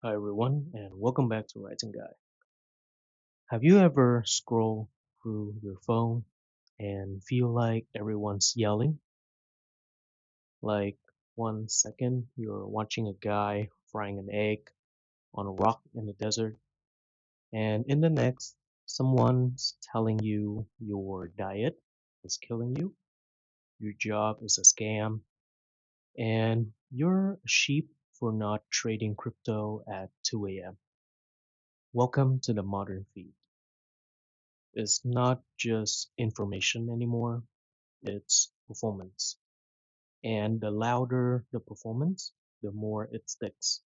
Hi everyone, and welcome back to Writing Guy. Have you ever scrolled through your phone and feel like everyone's yelling? Like 1 second you're watching a guy frying an egg on a rock in the desert, and in the next, someone's telling you your diet is killing you, your job is a scam, and you're a sheep for not trading crypto at 2 a.m. Welcome to the modern feed. It's not just information anymore, it's performance. And the louder the performance, the more it sticks.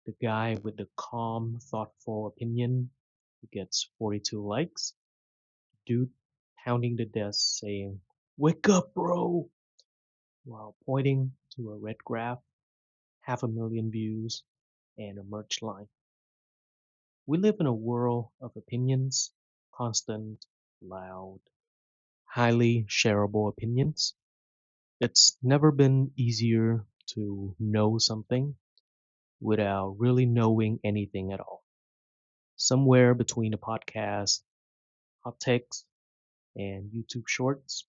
The guy with the calm, thoughtful opinion who gets 42 likes, dude pounding the desk saying, "Wake up, bro!" while pointing to a red graph, 500,000 views, and a merch line. We live in a world of opinions, constant, loud, highly shareable opinions. It's never been easier to know something without really knowing anything at all. Somewhere between a podcast, hot takes, and YouTube shorts,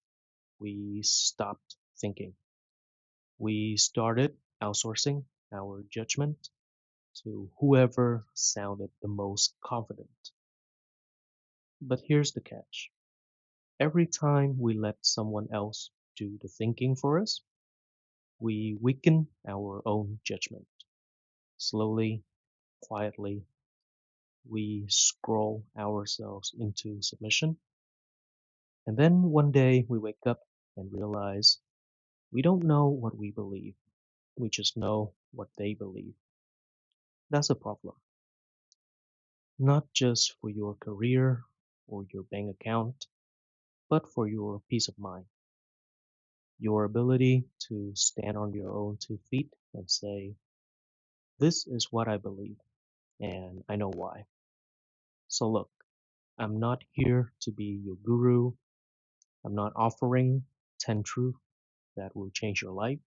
we stopped thinking. We started outsourcing our judgment to whoever sounded the most confident. But here's the catch. Every time we let someone else do the thinking for us, we weaken our own judgment. Slowly, quietly, we scroll ourselves into submission. And then one day we wake up and realize we don't know what we believe. We just know what they believe. That's a problem. Not just for your career or your bank account, but for your peace of mind. Your ability to stand on your own 2 feet and say, this is what I believe, and I know why. So look, I'm not here to be your guru. I'm not offering 10 truths that will change your life.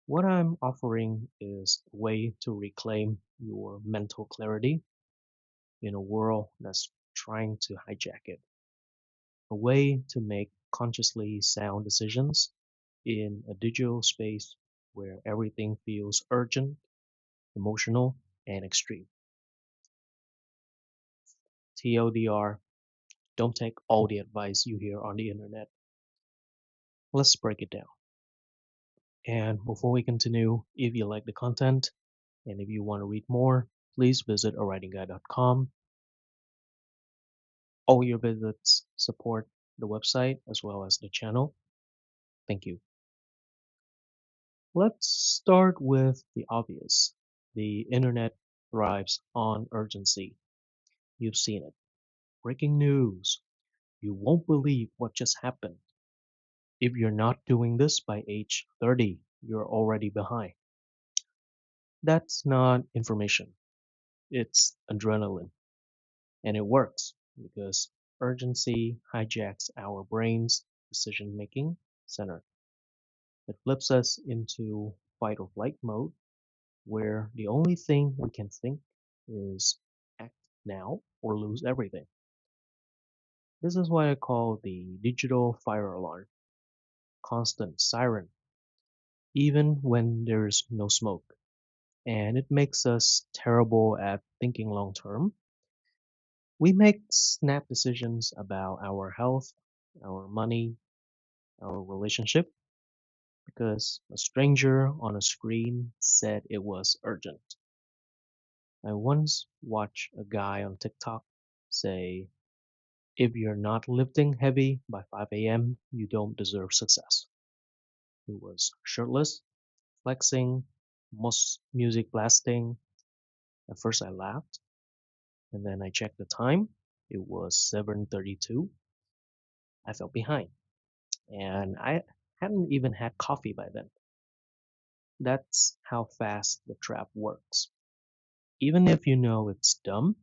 What I'm offering is a way to reclaim your mental clarity in a world that's trying to hijack it. A way to make consciously sound decisions in a digital space where everything feels urgent, emotional, and extreme. TLDR, don't take all the advice you hear on the internet. Let's break it down. And before we continue, if you like the content and if you want to read more, please visit awritingguy.com. All your visits support the website as well as the channel. Thank you. Let's start with the obvious. The internet thrives on urgency. You've seen it. Breaking news. You won't believe what just happened. If you're not doing this by age 30, you're already behind. That's not information. It's adrenaline. And it works because urgency hijacks our brain's decision making center. It flips us into fight or flight mode where the only thing we can think is act now or lose everything. This is why I call the digital fire alarm constant siren, even when there's no smoke. And it makes us terrible at thinking long term. We make snap decisions about our health, our money, our relationship because a stranger on a screen said it was urgent. I once watched a guy on TikTok say, if you're not lifting heavy by 5 a.m., you don't deserve success. He was shirtless, flexing, most music blasting. At first I laughed, and then I checked the time. It was 7:32. I felt behind, and I hadn't even had coffee by then. That's how fast the trap works. Even if you know it's dumb,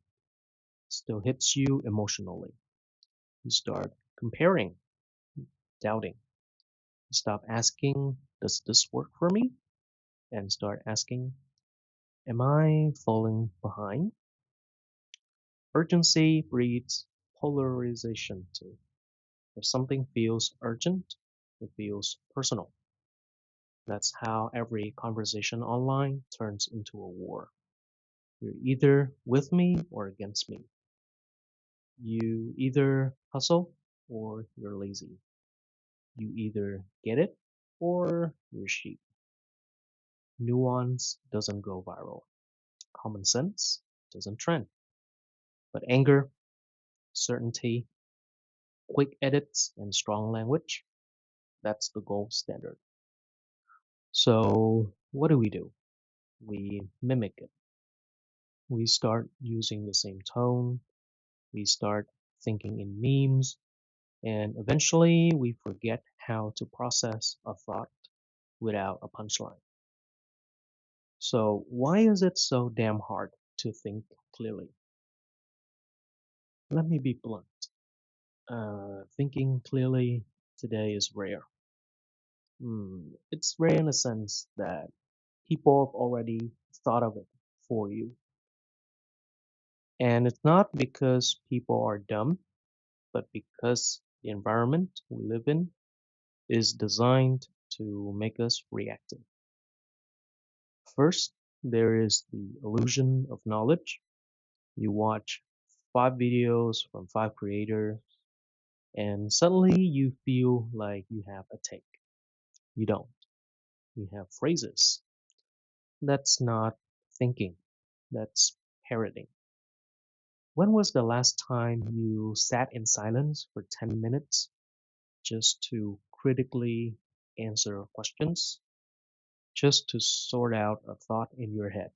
it still hits you emotionally. You start comparing, doubting. You stop asking, does this work for me? And start asking, Am I falling behind? Urgency breeds polarization too. If something feels urgent, it feels personal. That's how every conversation online turns into a war. You're either with me or against me. You either hustle or you're lazy. You either get it or you're sheep. Nuance doesn't go viral. Common sense doesn't trend. But anger, certainty, quick edits, and strong language, that's the gold standard. So, what do? We mimic it. We start using the same tone, we start thinking in memes, and eventually we forget how to process a thought without a punchline. So, why is it so damn hard to think clearly? Let me be blunt. Thinking clearly today is rare. It's rare in the sense that people have already thought of it for you. And it's not because people are dumb, but because the environment we live in is designed to make us reactive. First, there is the illusion of knowledge. You watch 5 videos from 5 creators, and suddenly you feel like you have a take. You don't. You have phrases. That's not thinking, that's parroting. When was the last time you sat in silence for 10 minutes just to critically answer questions, just to sort out a thought in your head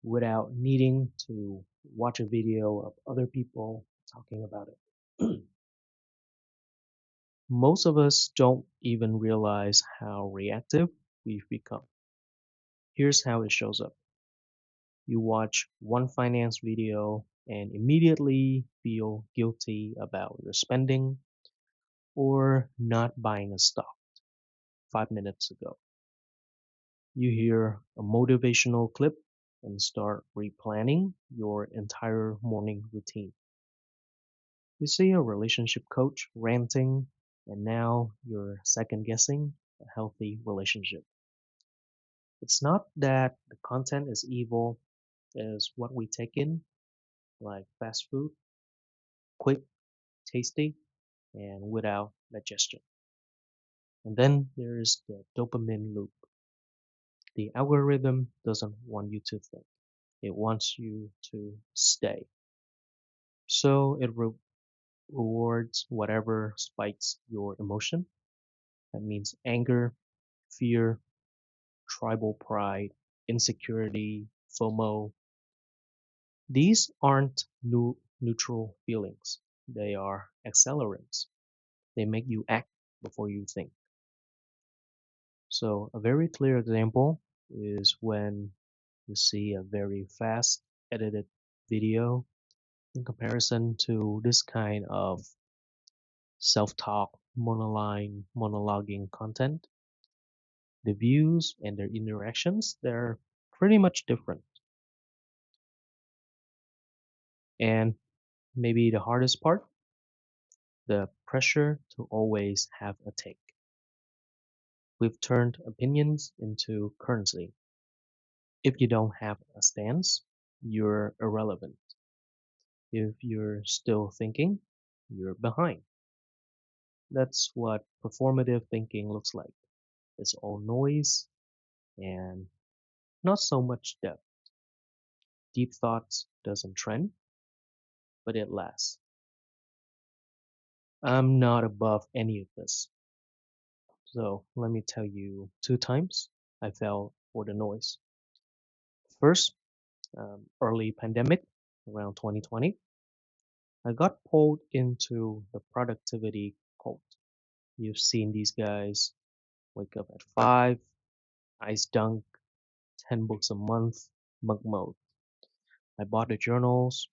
without needing to watch a video of other people talking about it? Most of us don't even realize how reactive we've become. Here's how it shows up. You watch one finance video and immediately feel guilty about your spending or not buying a stock 5 minutes ago. You hear a motivational clip and start replanning your entire morning routine. You see a relationship coach ranting, and now you're second guessing a healthy relationship. It's not that the content is evil, it's what we take in, like fast food, quick, tasty, and without digestion. And then there's the dopamine loop. The algorithm doesn't want you to think. It wants you to stay. So it rewards whatever spikes your emotion. That means anger, fear, tribal pride, insecurity, FOMO. These aren't neutral feelings. They are accelerants. They make you act before you think. So a very clear example is when you see a very fast edited video in comparison to this kind of self-talk, monologuing content. The views and their interactions, they're pretty much different. And maybe the hardest part, the pressure to always have a take. We've turned opinions into currency. If you don't have a stance, you're irrelevant. If you're still thinking, you're behind. That's what performative thinking looks like. It's all noise and not so much depth. Deep thoughts doesn't trend, but it lasts. I'm not above any of this. So let me tell you 2 times I fell for the noise. First, early pandemic around 2020, I got pulled into the productivity cult. You've seen these guys wake up at 5, ice dunk, 10 books a month, mug mode. I bought the journals,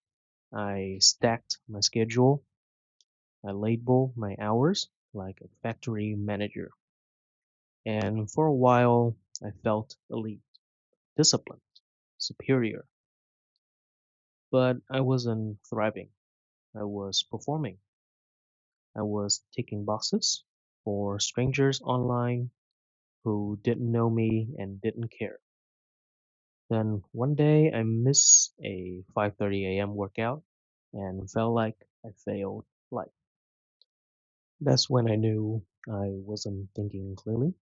I stacked my schedule, I labeled my hours like a factory manager. And for a while, I felt elite, disciplined. superior. But I wasn't thriving. I was performing. I was ticking boxes for strangers online who didn't know me and didn't care. Then one day I missed a 5:30 a.m. workout and felt like I failed life. That's when I knew I wasn't thinking clearly.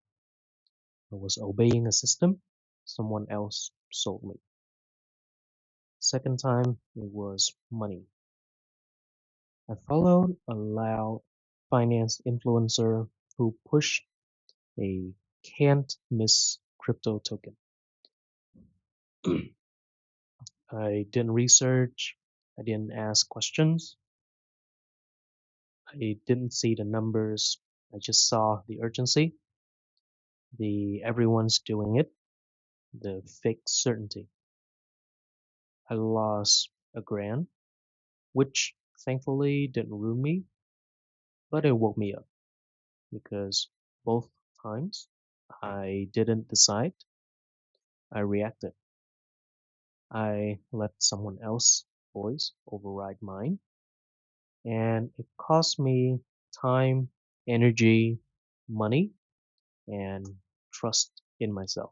I was obeying a system someone else sold me. Second time, it was money. I followed a loud finance influencer who pushed a can't miss crypto token. I didn't research, I didn't ask questions, I didn't see the numbers. I just saw the urgency, the everyone's doing it, the fake certainty. I lost a grand, which thankfully didn't ruin me, but it woke me up because both times I didn't decide, I reacted. I let someone else's voice override mine, and it cost me time, energy, money, and trust in myself.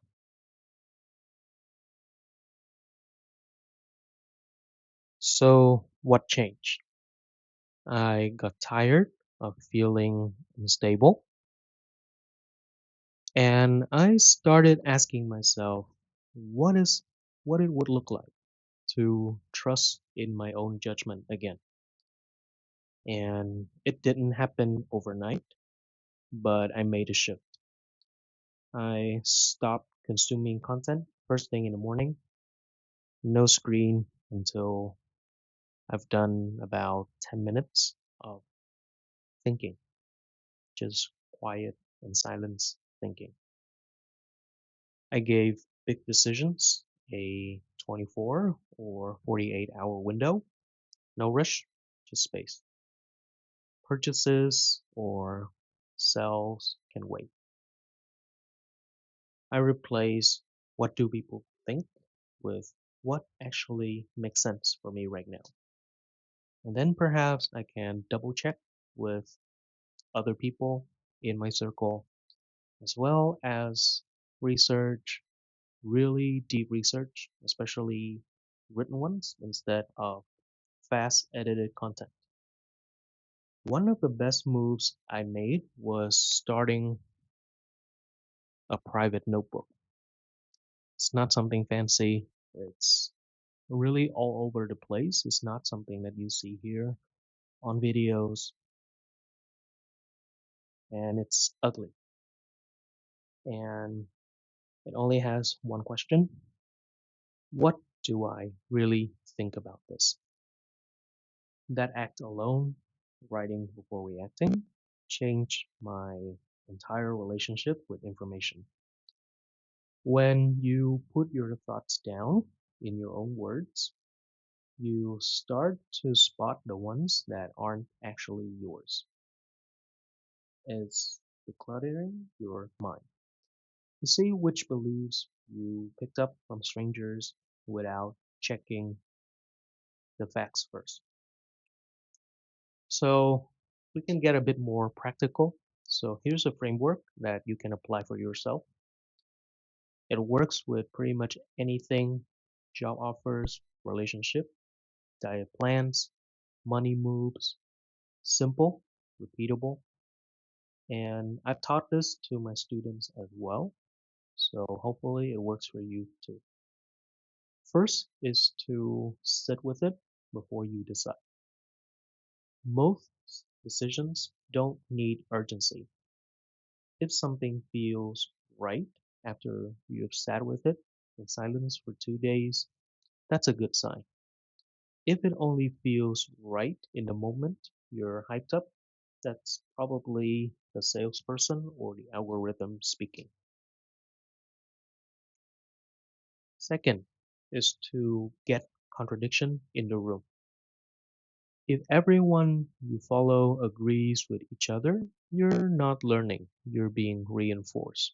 So, what changed? I got tired of feeling unstable, and I started asking myself what is what it would look like to trust in my own judgment again. And it didn't happen overnight, but I made a shift. I stopped consuming content first thing in the morning, no screen until I've done about 10 minutes of thinking, just quiet and silence thinking. I gave big decisions a 24 or 48-hour window, no rush, just space. Purchases or sales can wait. I replace what do people think with what actually makes sense for me right now. And then perhaps I can double check with other people in my circle as well as research, really deep research, especially written ones instead of fast edited content. One of the best moves I made was starting a private notebook. It's not something fancy. It's really all over the place. It's not something that you see here on videos, and it's ugly. And it only has one question. What do I really think about this? That act alone, writing before reacting, changed my entire relationship with information. When you put your thoughts down in your own words, you start to spot the ones that aren't actually yours. It's decluttering your mind. You see which beliefs you picked up from strangers without checking the facts first. So we can get a bit more practical. So here's a framework that you can apply for yourself. It works with pretty much anything: job offers, relationship, diet plans, money moves, simple, repeatable. And I've taught this to my students as well. So hopefully it works for you too. First is to sit with it before you decide. Most decisions don't need urgency. If something feels right after you've sat with it in silence for 2 days, that's a good sign. If it only feels right in the moment you're hyped up, that's probably the salesperson or the algorithm speaking. Second is to get contradiction in the room. If everyone you follow agrees with each other, you're not learning, you're being reinforced.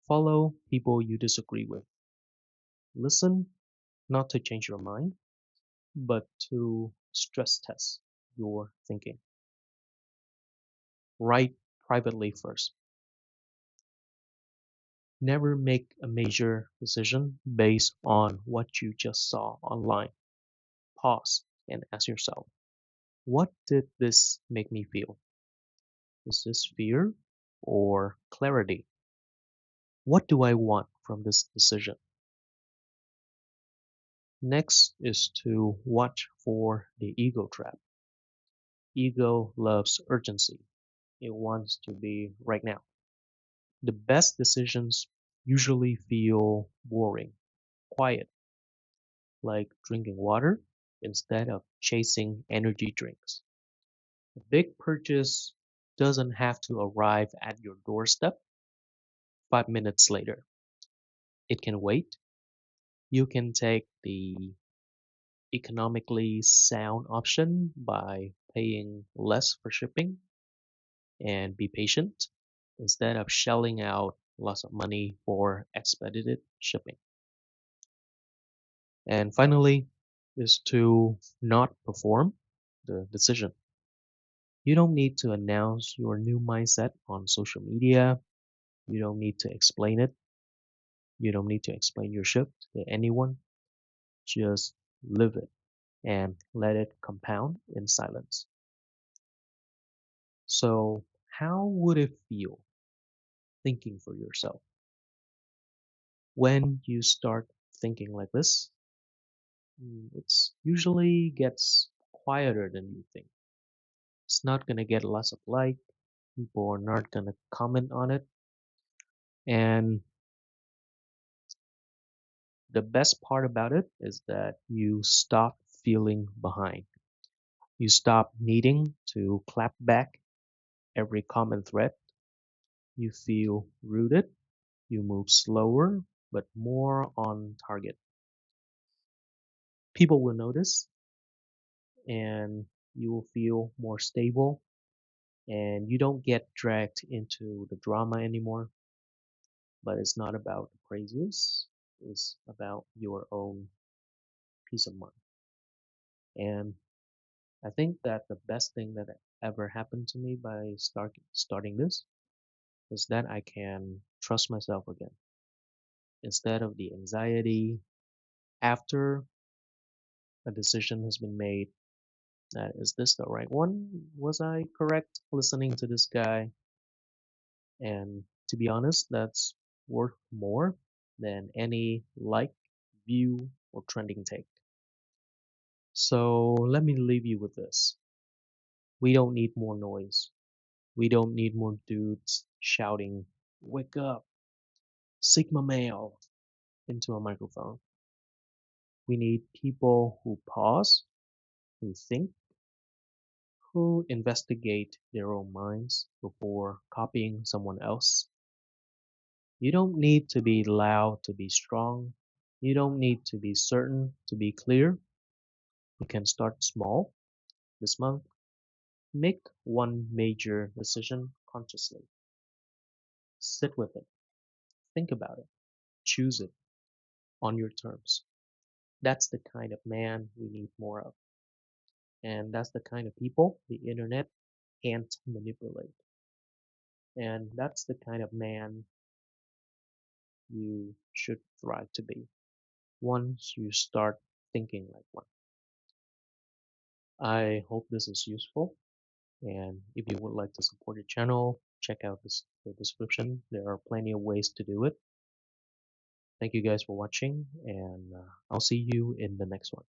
Follow people you disagree with. Listen not to change your mind, but to stress test your thinking. Write privately first. Never make a major decision based on what you just saw online. Pause and ask yourself, what did this make me feel? Is this fear or clarity? What do I want from this decision? Next is to watch for the ego trap. Ego loves urgency. It wants to be right now. The best decisions usually feel boring, quiet, like drinking water instead of chasing energy drinks. A big purchase doesn't have to arrive at your doorstep 5 minutes later. It can wait. You can take the economically sound option by paying less for shipping and be patient instead of shelling out lots of money for expedited shipping. And finally, is to not perform the decision. You don't need to announce your new mindset on social media. You don't need to explain it. You don't need to explain your shift to anyone. Just live it and let it compound in silence. So, how would it feel thinking for yourself? When you start thinking like this, it's usually gets quieter than you think. It's not gonna get lots of like. People are not gonna comment on it. And the best part about it is that you stop feeling behind. You stop needing to clap back every comment thread. You feel rooted. You move slower, but more on target. People will notice and you will feel more stable and you don't get dragged into the drama anymore. But it's not about the praises, it's about your own peace of mind. And I think that the best thing that ever happened to me by starting this is that I can trust myself again. Instead of the anxiety after a decision has been made, that is this the right one? Was I correct listening to this guy? And to be honest, that's worth more than any like, view, or trending take. So let me leave you with this. We don't need more noise. We don't need more dudes shouting, wake up, Sigma male, into a microphone. We need people who pause, who think, who investigate their own minds before copying someone else. You don't need to be loud to be strong. You don't need to be certain to be clear. You can start small this month. Make one major decision consciously. Sit with it. Think about it. Choose it on your terms. That's the kind of man we need more of. And that's the kind of people the internet can't manipulate. And that's the kind of man you should thrive to be once you start thinking like one. I hope this is useful. And if you would like to support the channel, check out the description. There are plenty of ways to do it. Thank you guys for watching, and I'll see you in the next one.